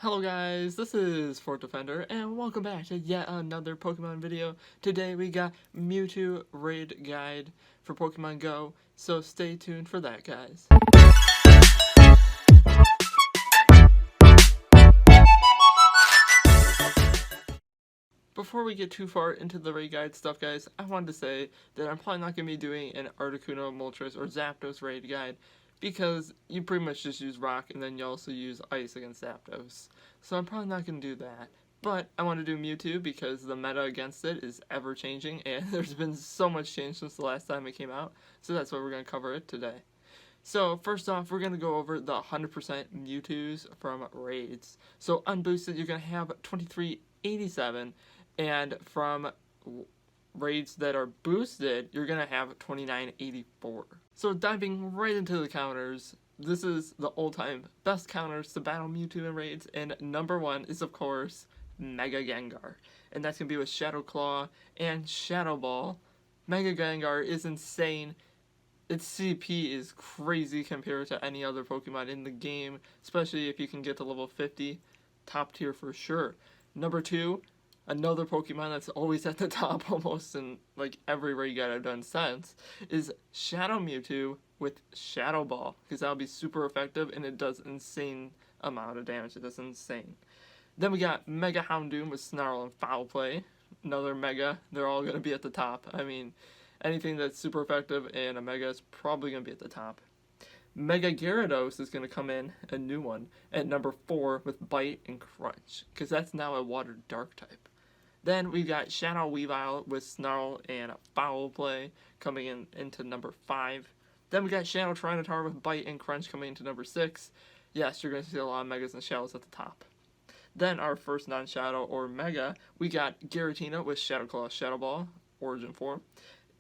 Hello guys, this is FortDefender, and welcome back to yet another Pokemon video. Today we got Mewtwo Raid Guide for Pokemon Go, so stay tuned for that, guys. Before we get too far into the raid guide stuff, guys, I wanted to say that I'm probably not going to be doing an Articuno, Moltres, or Zapdos raid guide, because you pretty much just use Rock, and then you also use Ice against Zapdos. So I'm probably not going to do that. But I want to do Mewtwo because the meta against it is ever-changing, and there's been so much change since the last time it came out, so that's why we're going to cover it today. So first off, we're going to go over the 100% Mewtwo's from raids. So unboosted, you're going to have 2387, and from raids that are boosted, you're going to have 2984. So diving right into the counters, this is the all-time best counters to battle Mewtwo in raids, and number one is, of course, Mega Gengar. And that's going to be with Shadow Claw and Shadow Ball. Mega Gengar is insane. Its CP is crazy compared to any other Pokemon in the game, especially if you can get to level 50. Top tier for sure. Number two, another Pokemon that's always at the top almost in like every raid guide I've done since, is Shadow Mewtwo with Shadow Ball, because that'll be super effective and it does insane amount of damage. It does insane. Then we got Mega Houndoom with Snarl and Foul Play. Another Mega. They're all going to be at the top. I mean, anything that's super effective and a Mega is probably going to be at the top. Mega Gyarados is going to come in, a new one, at number 4 with Bite and Crunch, because that's now a Water Dark type. Then we got Shadow Weavile with Snarl and Foul Play coming in into number 5. Then we got Shadow Tyranitar with Bite and Crunch coming into number 6. Yes, you're going to see a lot of Megas and Shadows at the top. Then our first non-Shadow or Mega, we got Giratina with Shadow Claw, Shadow Ball, Origin form.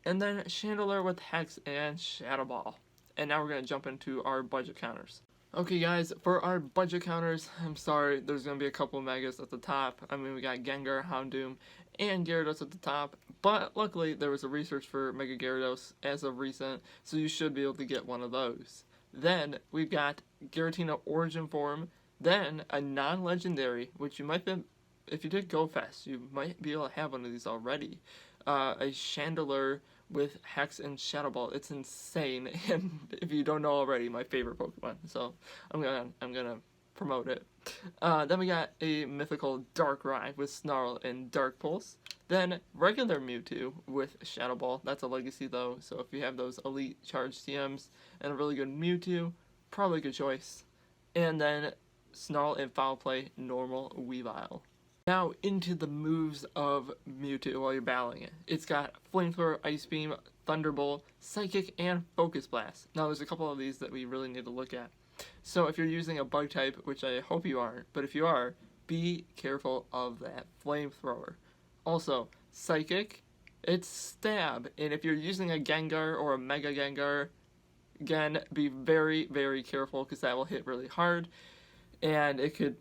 And then Chandelure with Hex and Shadow Ball. And now we're going to jump into our budget counters. Okay guys, for our budget counters, I'm sorry, there's going to be a couple Megas at the top. I mean, we got Gengar, Houndoom, and Gyarados at the top. But luckily, there was a research for Mega Gyarados as of recent, so you should be able to get one of those. Then, we've got Giratina Origin Form, then a non-legendary, which you might be, if you did go fast, you might be able to have one of these already. A Chandelure with Hex and Shadow Ball. It's insane, and if you don't know already, my favorite Pokemon, so I'm gonna promote it. Then we got a mythical Darkrai with Snarl and Dark Pulse. Then regular Mewtwo with Shadow Ball. That's a legacy though, so if you have those elite charge TMs and a really good Mewtwo, probably a good choice. And then Snarl and Foul Play normal Weavile. Now into the moves of Mewtwo while you're battling it. It's got Flamethrower, Ice Beam, Thunderbolt, Psychic, and Focus Blast. Now there's a couple of these that we really need to look at. So if you're using a bug type, which I hope you aren't, but if you are, be careful of that Flamethrower. Also, Psychic, it's Stab, and if you're using a Gengar or a Mega Gengar, again, be very, very careful because that will hit really hard, and it could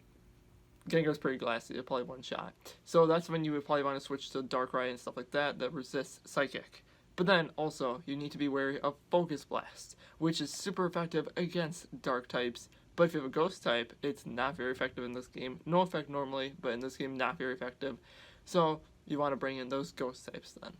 Gengar's pretty glassy, it'll probably one shot. So that's when you would probably want to switch to Darkrai and stuff like that resists Psychic. But then also, you need to be wary of Focus Blast, which is super effective against Dark types. But if you have a Ghost type, it's not very effective in this game. No effect normally, but in this game, not very effective. So you want to bring in those Ghost types then.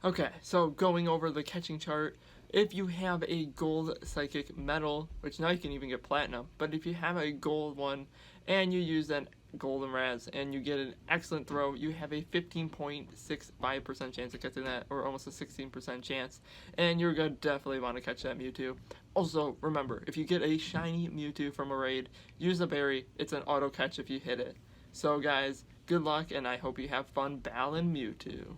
Okay, so going over the catching chart, if you have a gold psychic metal, which now you can even get platinum, but if you have a gold one and you use that golden Raz and you get an excellent throw, you have a 15.65% chance of catching that, or almost a 16% chance, and you're going to definitely want to catch that Mewtwo. Also, remember, if you get a shiny Mewtwo from a raid, use a berry, it's an auto catch if you hit it. So guys, good luck, and I hope you have fun battling Mewtwo.